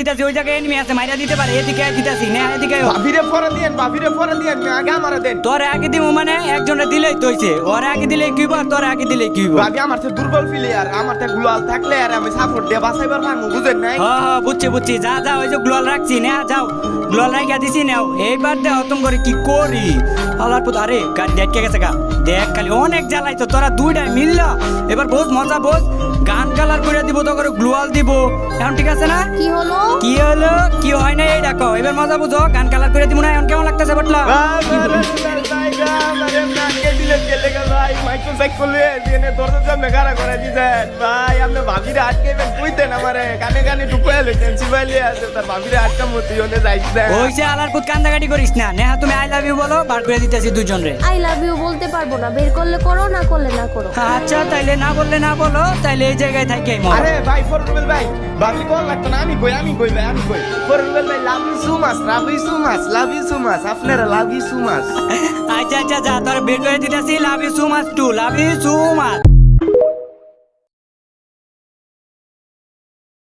দিতাছি ওই জায়গায় এনিমি আছে মাইরা দিতে পারে এদিকে দিতাছি না এদিকে ভাবিরে ফরা দিয়েন আগে আমারে দেন। তোর আগে দিমু মানে একজনে দিলেই তো হইছে ওর আগে দিলে কি হইব তোর আগে দিলে কি হইব ভাবি আমার তো দুর্বল প্লেয়ার, আমার তো গ্লোয়াল থাকলে আর আমি সাপোর্ট দিয়ে বাঁচাইবার পারবো, বুঝেন নাই? হ্যাঁ বুঝছি যা যা ওই যে গ্লোয়াল রাখছি না যাও গ্লোয়াল রাখিয়া দিছি নাও এইবার দেখ তুমি করে কি করি আল্লাহর পুত আরে গাড়ি দেখে গেছে গা দেখ খালি অনেক জ্বালাই তো তোরা দুইটাই মিললা এবার বোঝ মজা বোঝ গান কালার করে দিব তো করে গ্লোয়াল দিব এখন ঠিক আছে না কি হলো? কি হলো কি হয় না এই দেখো এবার মজা বুঝো গান কালার করে দিব না এখন কেমন লাগতেছে বটলা ভাই আপনি ভাবিরে আটকে কইতেন আমারে কানে কানে ঢুকাইয়া লইতেন সিবাইলিয়া আছে তার ভাবিরে আটকা মতি জনে যাইছে। ওইসে আলার পুত কান্দাকাটি করিস না নেহা তুমি আই লাভ ইউ বলো বার করে দিতেছি দুজন রে আই লাভ ইউ বলতে পারবো না, বের করলে করো, না করলে না করো। আচ্ছা তাইলে না বললে না বলো তাইলে এই জায়গায় থাকি আরে ভাই ফররুবেল ভাই ভাবি কোন লাগতো না, আমি কই ভাই আমি কই ফররুবেল ভাই লাভ ইউ সো মাচ আপনারা লাভ ইউ সো মাচ। আচ্ছা যা তোর বের করে দিতেছি love you so much too love you so much